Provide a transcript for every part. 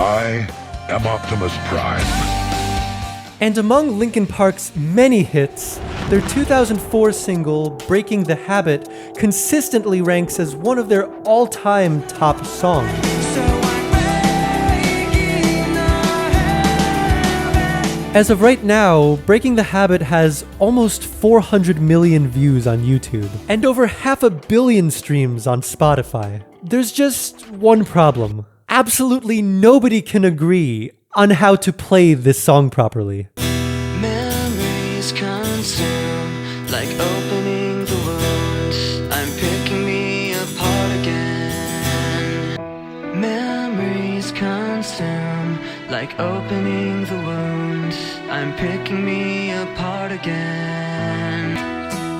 I am Optimus Prime. And among Linkin Park's many hits, their 2004 single, Breaking the Habit, consistently ranks as one of their all-time top songs. As of right now, Breaking the Habit has almost 400 million views on YouTube, and over 500 million streams on Spotify. There's just one problem. Absolutely nobody can agree on how to play this song properly. Memories consume, like opening the wounds. I'm picking me apart again. Memories consume, like opening the wounds. I'm picking me apart again.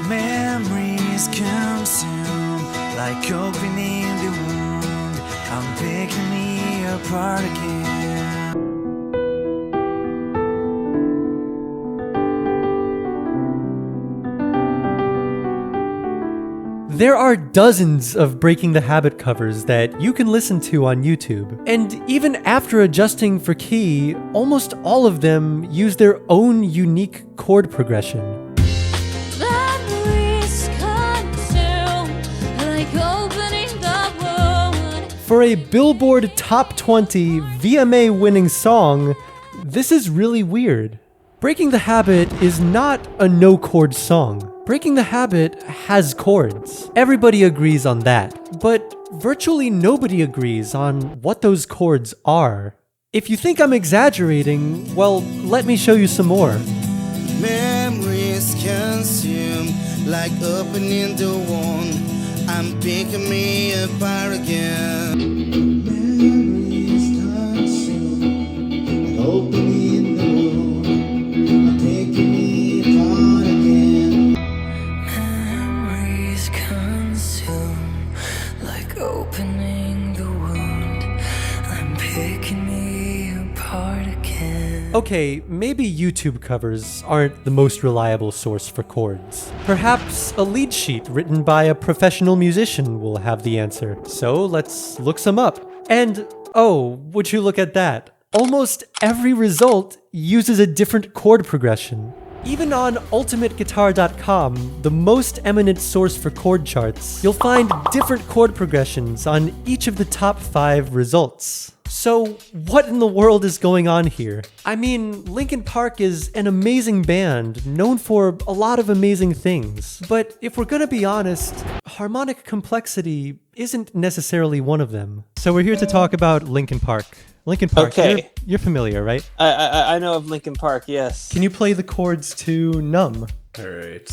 Memories consume, like opening the wound. I'm picking me apart again. There are dozens of Breaking the Habit covers that you can listen to on YouTube, and even after adjusting for key, almost all of them use their own unique chord progression. For a Billboard Top 20 VMA winning song, this is really weird. Breaking the Habit is not a no-chord song. Breaking the Habit has chords. Everybody agrees on that, but virtually nobody agrees on what those chords are. If you think I'm exaggerating, well, let me show you some more. Memories consume, like opening the wound. I'm picking me apart again. Memories consume, like opening the wound. I'm picking me apart again. Memories consume, like opening the wound. I'm picking me apart again. Okay, maybe YouTube covers aren't the most reliable source for chords. Perhaps a lead sheet written by a professional musician will have the answer. So let's look some up. And oh, would you look at that? Almost every result uses a different chord progression. Even on ultimateguitar.com, the most eminent source for chord charts, you'll find different chord progressions on each of the top 5 results. So what in the world is going on here? I mean, Linkin Park is an amazing band, known for a lot of amazing things. But if we're gonna be honest, harmonic complexity isn't necessarily one of them. So we're here to talk about Linkin Park. Linkin Park, Okay. You're familiar, right? I know of Linkin Park, yes. Can you play the chords to Numb? All right.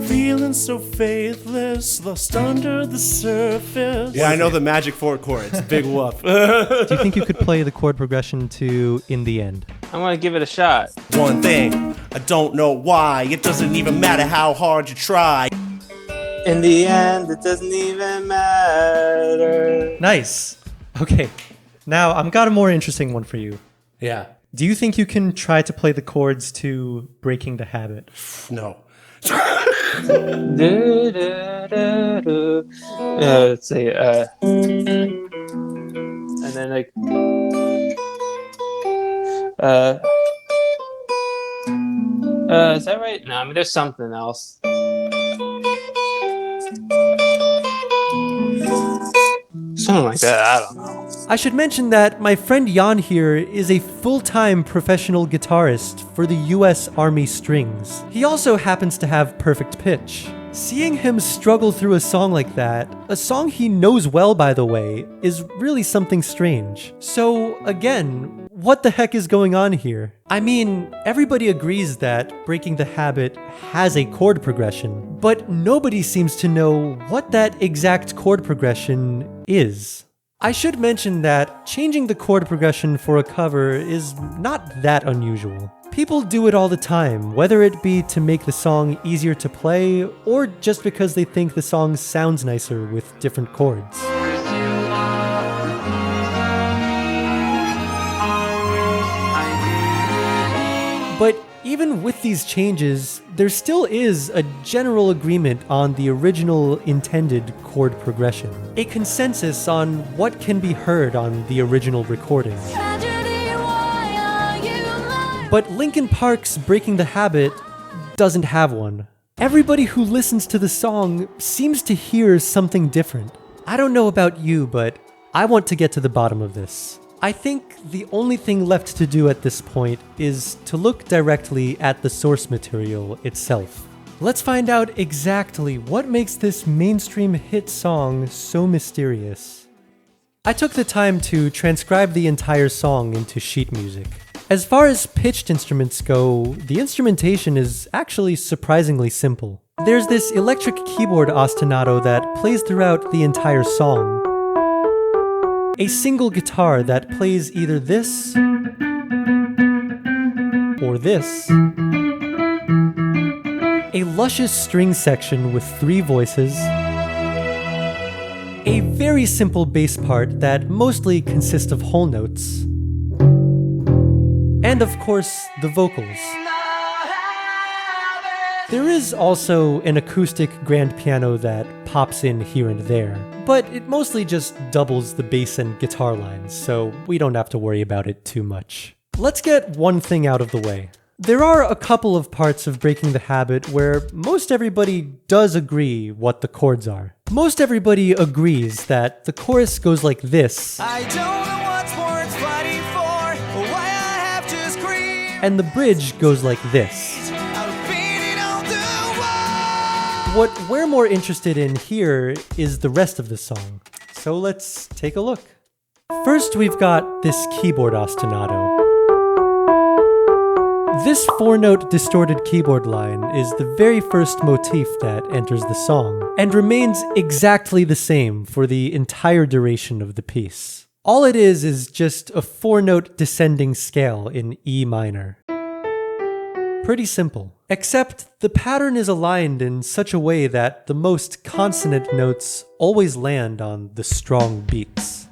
Feeling so faithless, lost under the surface. Yeah, I know the magic 4 chords. Big whoop. Do you think you could play the chord progression to In the End? I want to give it a shot. One thing, I don't know why. It doesn't even matter how hard you try. In the end, it doesn't even matter. Nice. Okay, now I've got a more interesting one for you. Yeah. Do you think you can try to play the chords to Breaking the Habit? No. Let's see. And then like. Is that right? No, I mean there's something else. Something like that. I don't know. I should mention that my friend Jan here is a full-time professional guitarist for the US Army Strings. He also happens to have perfect pitch. Seeing him struggle through a song like that, a song he knows well by the way, is really something strange. So again, what the heck is going on here? I mean, everybody agrees that Breaking the Habit has a chord progression, but nobody seems to know what that exact chord progression is. I should mention that changing the chord progression for a cover is not that unusual. People do it all the time, whether it be to make the song easier to play, or just because they think the song sounds nicer with different chords. But Even with these changes, there still is a general agreement on the original intended chord progression, a consensus on what can be heard on the original recording. But Linkin Park's Breaking the Habit doesn't have one. Everybody who listens to the song seems to hear something different. I don't know about you, but I want to get to the bottom of this. I think the only thing left to do at this point is to look directly at the source material itself. Let's find out exactly what makes this mainstream hit song so mysterious. I took the time to transcribe the entire song into sheet music. As far as pitched instruments go, the instrumentation is actually surprisingly simple. There's this electric keyboard ostinato that plays throughout the entire song. A single guitar that plays either this or this. A luscious string section with 3 voices. A very simple bass part that mostly consists of whole notes. And of course, the vocals. There is also an acoustic grand piano that pops in here and there, but it mostly just doubles the bass and guitar lines, so we don't have to worry about it too much. Let's get one thing out of the way. There are a couple of parts of Breaking the Habit where most everybody does agree what the chords are. Most everybody agrees that the chorus goes like this. I don't know what sports fighting for, or why I have to scream. And the bridge goes like this. What we're more interested in here is the rest of the song, so let's take a look. First, we've got this keyboard ostinato. This 4-note distorted keyboard line is the very first motif that enters the song, and remains exactly the same for the entire duration of the piece. All it is just a 4-note descending scale in E minor. Pretty simple. Except the pattern is aligned in such a way that the most consonant notes always land on the strong beats.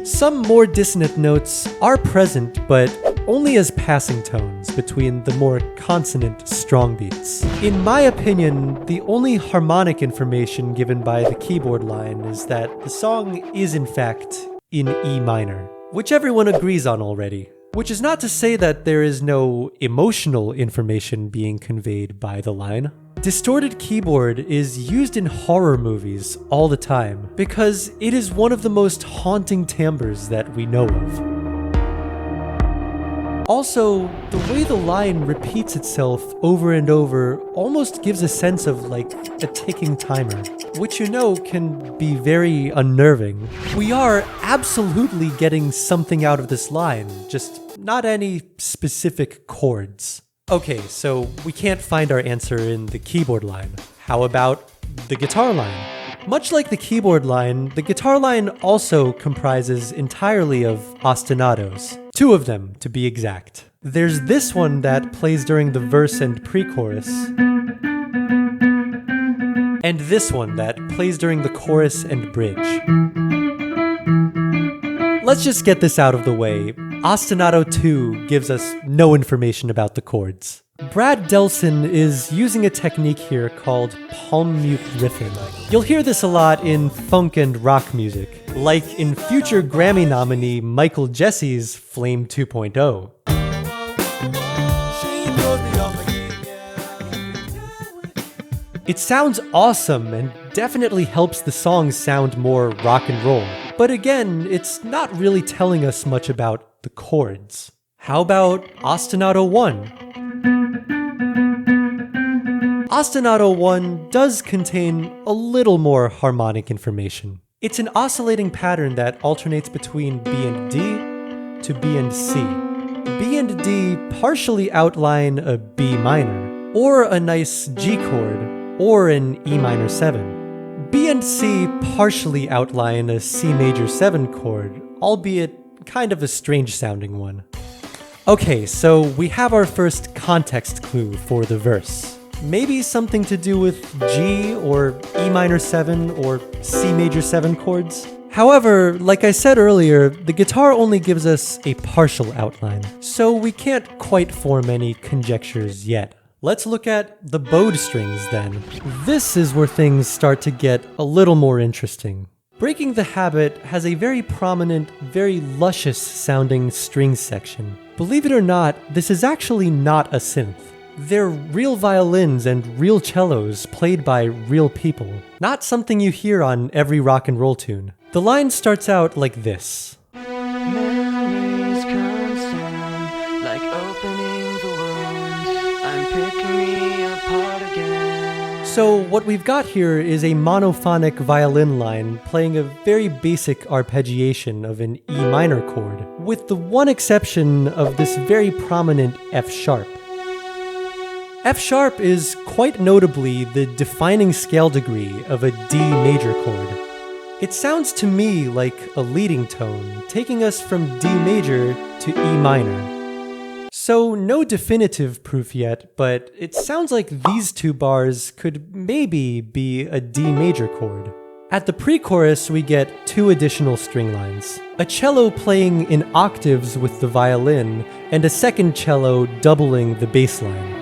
Some more dissonant notes are present, but only as passing tones between the more consonant strong beats. In my opinion, the only harmonic information given by the keyboard line is that the song is in fact in E minor, which everyone agrees on already. Which is not to say that there is no emotional information being conveyed by the line. Distorted keyboard is used in horror movies all the time because it is one of the most haunting timbres that we know of. Also, the way the line repeats itself over and over almost gives a sense of like a ticking timer, which you know can be very unnerving. We are absolutely getting something out of this line, just not any specific chords. Okay, so we can't find our answer in the keyboard line. How about the guitar line? Much like the keyboard line, the guitar line also comprises entirely of ostinatos. 2 of them, to be exact. There's this one that plays during the verse and pre-chorus, and this one that plays during the chorus and bridge. Let's just get this out of the way. Ostinato 2 gives us no information about the chords. Brad Delson is using a technique here called palm mute riffing. You'll hear this a lot in funk and rock music, like in future Grammy nominee Michael Jesse's Flame 2.0. It sounds awesome and definitely helps the song sound more rock and roll. But again, it's not really telling us much about the chords. How about ostinato 1? Ostinato 1 does contain a little more harmonic information. It's an oscillating pattern that alternates between B and D to B and C. B and D partially outline a B minor, or a nice G chord, or an E minor 7. B and C partially outline a C major 7 chord, albeit kind of a strange sounding one. Okay, so we have our first context clue for the verse. Maybe something to do with G or E minor 7 or C major 7 chords? However, like I said earlier, the guitar only gives us a partial outline, so we can't quite form any conjectures yet. Let's look at the bowed strings then. This is where things start to get a little more interesting. Breaking the Habit has a very prominent, very luscious sounding strings section. Believe it or not, this is actually not a synth. They're real violins and real cellos played by real people, not something you hear on every rock and roll tune. The line starts out like this. Memories consume, like opening the wound. I'm picking me apart again. So what we've got here is a monophonic violin line playing a very basic arpeggiation of an E minor chord, with the one exception of this very prominent F sharp. F sharp is quite notably the defining scale degree of a D major chord. It sounds to me like a leading tone, taking us from D major to E minor. So no definitive proof yet, but it sounds like these two bars could maybe be a D major chord. At the pre-chorus, we get two additional string lines. A cello playing in octaves with the violin, and a second cello doubling the bass line.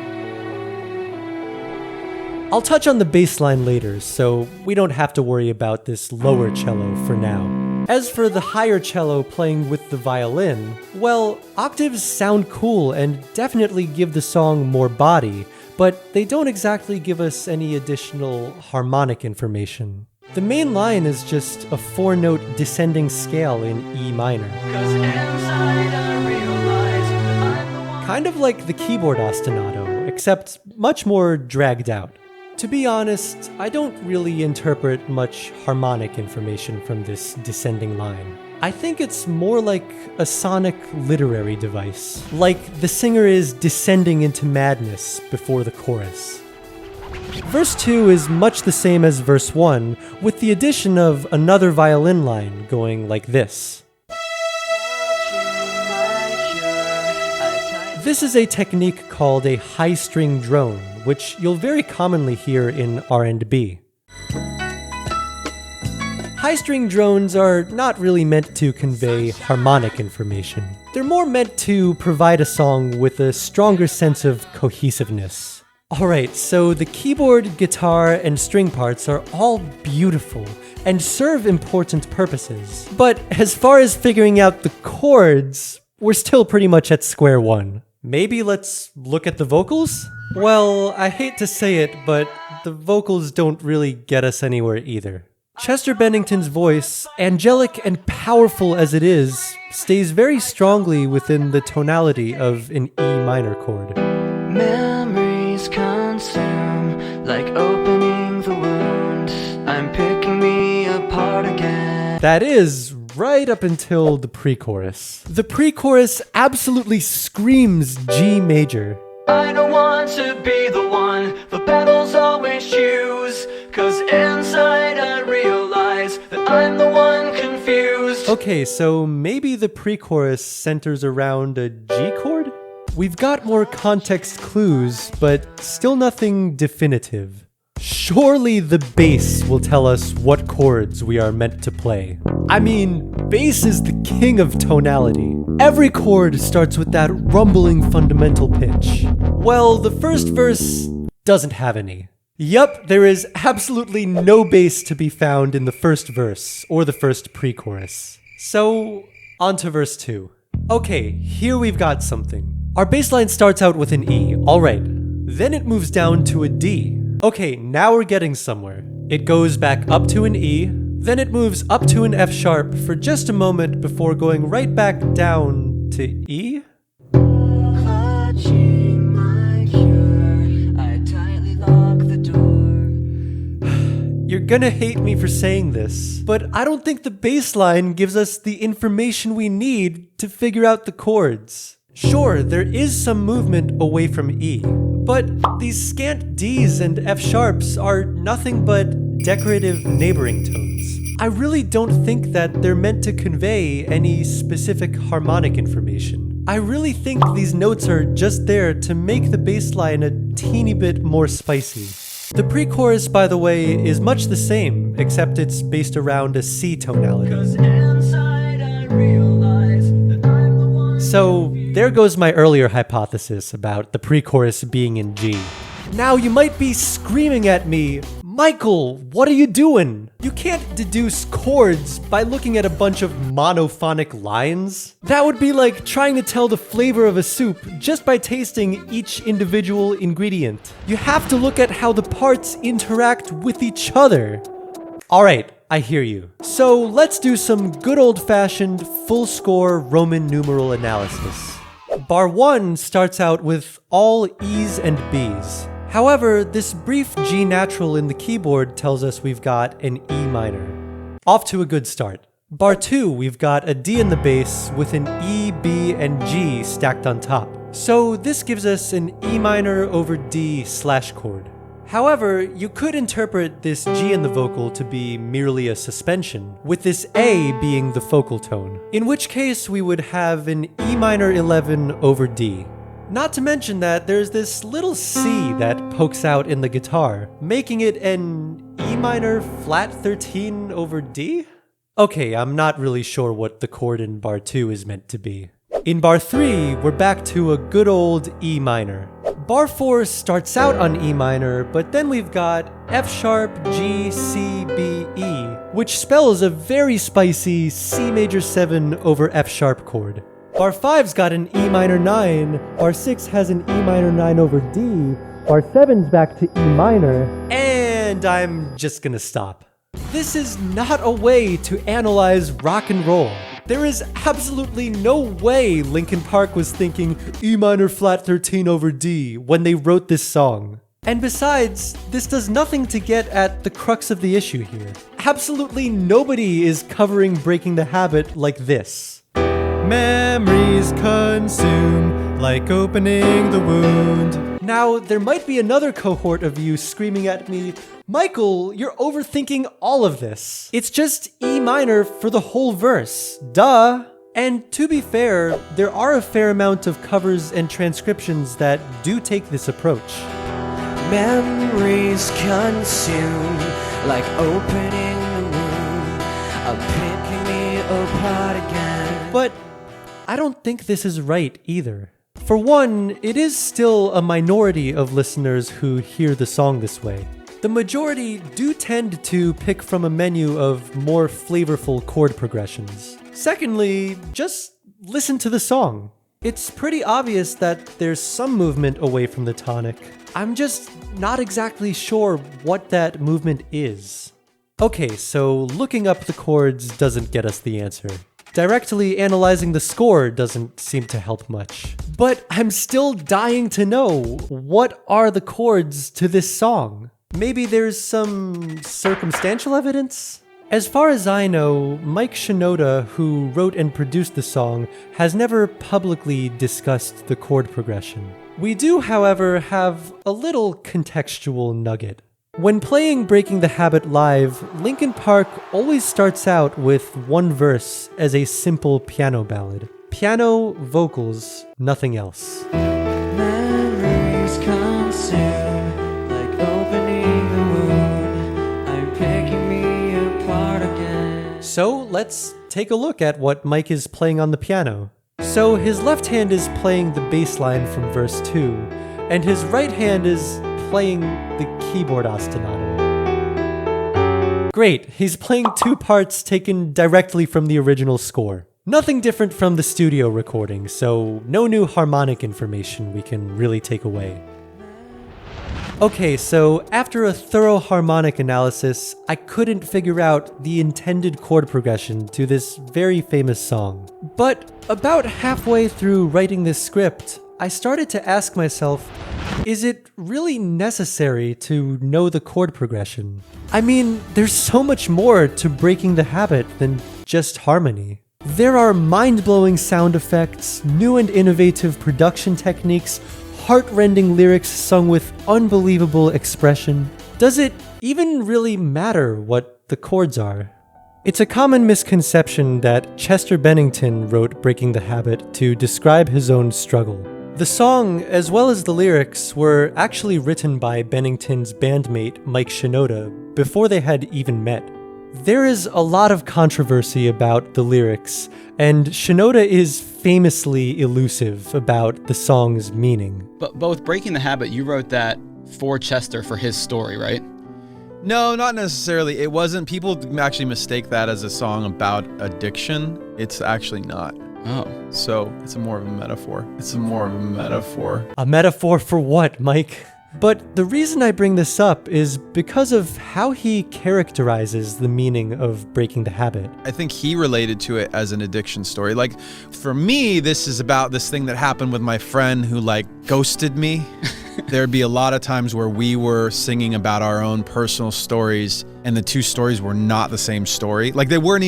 I'll touch on the bass line later, so we don't have to worry about this lower cello for now. As for the higher cello playing with the violin, well, octaves sound cool and definitely give the song more body, but they don't exactly give us any additional harmonic information. The main line is just a 4-note descending scale in E minor. Kind of like the keyboard ostinato, except much more dragged out. To be honest, I don't really interpret much harmonic information from this descending line. I think it's more like a sonic literary device, like the singer is descending into madness before the chorus. Verse 2 is much the same as verse 1, with the addition of another violin line going like this. This is a technique called a high string drone, which you'll very commonly hear in R&B. High string drones are not really meant to convey harmonic information. They're more meant to provide a song with a stronger sense of cohesiveness. Alright, so the keyboard, guitar, and string parts are all beautiful and serve important purposes. But as far as figuring out the chords, we're still pretty much at square one. Maybe let's look at the vocals? Well, I hate to say it, but the vocals don't really get us anywhere either. Chester Bennington's voice, angelic and powerful as it is, stays very strongly within the tonality of an E minor chord. Memories consume, like opening the wound. I'm picking me apart again. That is right up until the pre-chorus. The pre-chorus absolutely screams G major. I don't want to be the one the battles always choose, 'cause inside I realize that I'm the one confused. Okay, so maybe the pre-chorus centers around a G chord? We've got more context clues, but still nothing definitive. Surely the bass will tell us what chords we are meant to play. I mean, bass is the king of tonality. Every chord starts with that rumbling fundamental pitch. Well, the first verse doesn't have any. Yup, there is absolutely no bass to be found in the first verse or the first pre-chorus. So, on to verse 2. Okay, here we've got something. Our bass line starts out with an E, alright. Then it moves down to a D. Okay, now we're getting somewhere. It goes back up to an E, then it moves up to an F sharp for just a moment before going right back down to E? Clutching my cure, I tightly lock the door. You're gonna hate me for saying this, but I don't think the bass line gives us the information we need to figure out the chords. Sure, there is some movement away from E, but these scant Ds and F sharps are nothing but decorative neighboring tones. I really don't think that they're meant to convey any specific harmonic information. I really think these notes are just there to make the bass line a teeny bit more spicy. The pre-chorus, by the way, is much the same, except it's based around a C tonality. 'Cause inside I realize that I'm the one. So there goes my earlier hypothesis about the pre-chorus being in G. Now you might be screaming at me, Michael, what are you doing? You can't deduce chords by looking at a bunch of monophonic lines. That would be like trying to tell the flavor of a soup just by tasting each individual ingredient. You have to look at how the parts interact with each other. Alright, I hear you. So let's do some good old-fashioned full score Roman numeral analysis. Bar 1 starts out with all E's and B's. However, this brief G natural in the keyboard tells us we've got an E minor. Off to a good start. Bar 2, we've got a D in the bass with an E, B, and G stacked on top. So this gives us an E minor over D slash chord. However, you could interpret this G in the vocal to be merely a suspension, with this A being the focal tone, in which case we would have an E minor 11 over D. Not to mention that there's this little C that pokes out in the guitar, making it an E minor flat 13 over D? Okay, I'm not really sure what the chord in bar 2 is meant to be. In bar 3, we're back to a good old E minor. Bar 4 starts out on E minor, but then we've got F sharp, G, C, B, E, which spells a very spicy C major 7 over F sharp chord. Bar 5's got an E minor 9, bar 6 has an E minor 9 over D, bar 7's back to E minor, and I'm just gonna stop. This is not a way to analyze rock and roll. There is absolutely no way Linkin Park was thinking E minor flat 13 over D when they wrote this song. And besides, this does nothing to get at the crux of the issue here. Absolutely nobody is covering Breaking the Habit like this. Memories consume like opening the wound. Now, there might be another cohort of you screaming at me, Michael, you're overthinking all of this. It's just E minor for the whole verse. Duh. And to be fair, there are a fair amount of covers and transcriptions that do take this approach. Memories consume like opening the wound, picking me apart again. But I don't think this is right either. For one, it is still a minority of listeners who hear the song this way. The majority do tend to pick from a menu of more flavorful chord progressions. Secondly, just listen to the song. It's pretty obvious that there's some movement away from the tonic. I'm just not exactly sure what that movement is. Okay, so looking up the chords doesn't get us the answer. Directly analyzing the score doesn't seem to help much. But I'm still dying to know, what are the chords to this song? Maybe there's some circumstantial evidence? As far as I know, Mike Shinoda, who wrote and produced the song, has never publicly discussed the chord progression. We do, however, have a little contextual nugget. When playing Breaking the Habit live, Linkin Park always starts out with one verse as a simple piano ballad. Piano, vocals, nothing else. Memories consume like opening the wound, I'm picking me apart again. So let's take a look at what Mike is playing on the piano. So his left hand is playing the bass line from verse 2, and his right hand is playing the keyboard ostinato. Great, he's playing two parts taken directly from the original score. Nothing different from the studio recording, so no new harmonic information we can really take away. Okay, so after a thorough harmonic analysis, I couldn't figure out the intended chord progression to this very famous song. But about halfway through writing this script, I started to ask myself, is it really necessary to know the chord progression? I mean, there's so much more to Breaking the Habit than just harmony. There are mind-blowing sound effects, new and innovative production techniques, heart-rending lyrics sung with unbelievable expression. Does it even really matter what the chords are? It's a common misconception that Chester Bennington wrote Breaking the Habit to describe his own struggle. The song, as well as the lyrics, were actually written by Bennington's bandmate Mike Shinoda before they had even met. There is a lot of controversy about the lyrics, and Shinoda is famously elusive about the song's meaning. But with Breaking the Habit, you wrote that for Chester for his story, right? No, not necessarily. It wasn't. People actually mistake that as a song about addiction. It's actually not. Oh. So it's more of a metaphor. A metaphor for what, Mike? But the reason I bring this up is because of how he characterizes the meaning of breaking the habit. I think he related to it as an addiction story. Like, for me, this is about this thing that happened with my friend who, like, ghosted me. There'd be a lot of times where we were singing about our own personal stories, and the two stories were not the same story. Like, it wasn't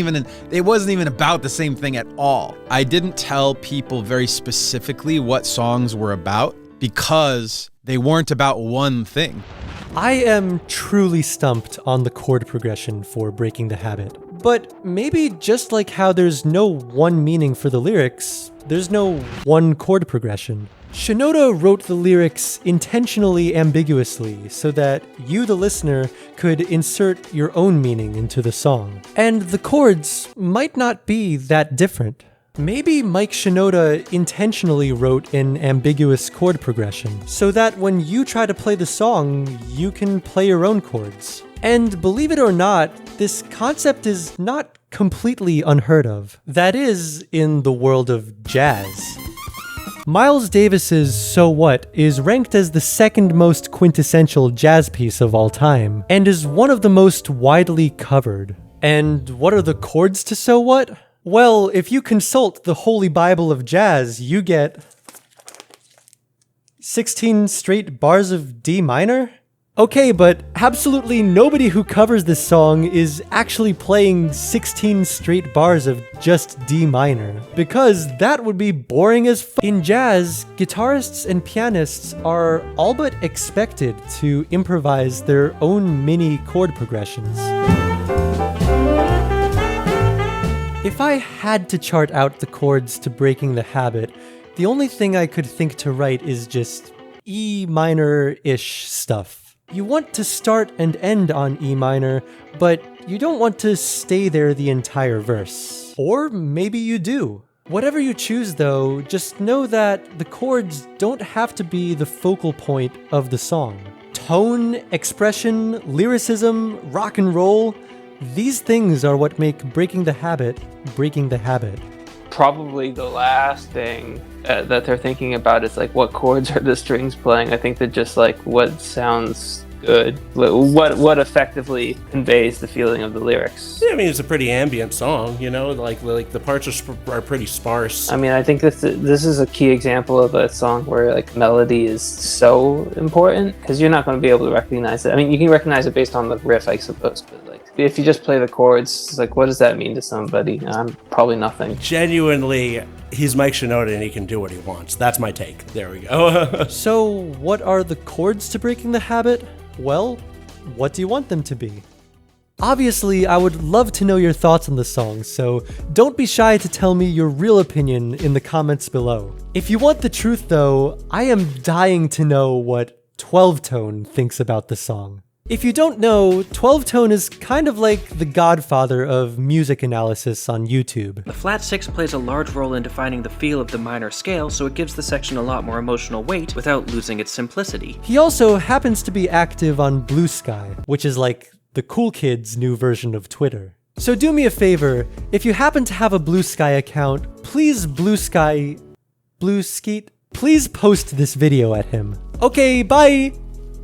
even about the same thing at all. I didn't tell people very specifically what songs were about because they weren't about one thing. I am truly stumped on the chord progression for Breaking the Habit. But maybe just like how there's no one meaning for the lyrics, there's no one chord progression. Shinoda wrote the lyrics intentionally ambiguously so that you, the listener, could insert your own meaning into the song. And the chords might not be that different. Maybe Mike Shinoda intentionally wrote an ambiguous chord progression so that when you try to play the song, you can play your own chords. And believe it or not, this concept is not completely unheard of. That is, in the world of jazz. Miles Davis's So What is ranked as the second most quintessential jazz piece of all time, and is one of the most widely covered. And what are the chords to So What? Well, if you consult the Holy Bible of Jazz, you get 16 straight bars of D minor? Okay, but absolutely nobody who covers this song is actually playing 16 straight bars of just D minor, because that would be boring as f. In jazz, guitarists and pianists are all but expected to improvise their own mini chord progressions. If I had to chart out the chords to Breaking the Habit, the only thing I could think to write is just E minor-ish stuff. You want to start and end on E minor, but you don't want to stay there the entire verse. Or maybe you do. Whatever you choose though, just know that the chords don't have to be the focal point of the song. Tone, expression, lyricism, rock and roll, these things are what make Breaking the Habit, Breaking the Habit. Probably the last thing that they're thinking about is like what chords are the strings playing. I think that just like what sounds good, what effectively conveys the feeling of the lyrics. Yeah, I mean, it's a pretty ambient song, you know, like the parts are pretty sparse. I mean, I think this is a key example of a song where like melody is so important because you're not going to be able to recognize it. I mean, you can recognize it based on the riff, I suppose, but like if you just play the chords, it's like, what does that mean to somebody? Probably nothing. Genuinely, he's Mike Shinoda and he can do what he wants. That's my take. There we go. So, what are the chords to Breaking the Habit? Well, what do you want them to be? Obviously, I would love to know your thoughts on the song, so don't be shy to tell me your real opinion in the comments below. If you want the truth though, I am dying to know what 12 Tone thinks about the song. If you don't know, 12 Tone is kind of like the godfather of music analysis on YouTube. The flat 6 plays a large role in defining the feel of the minor scale, so it gives the section a lot more emotional weight without losing its simplicity. He also happens to be active on Blue Sky, which is like the cool kids' new version of Twitter. So do me a favor, if you happen to have a Blue Sky account, please please post this video at him. Okay, bye!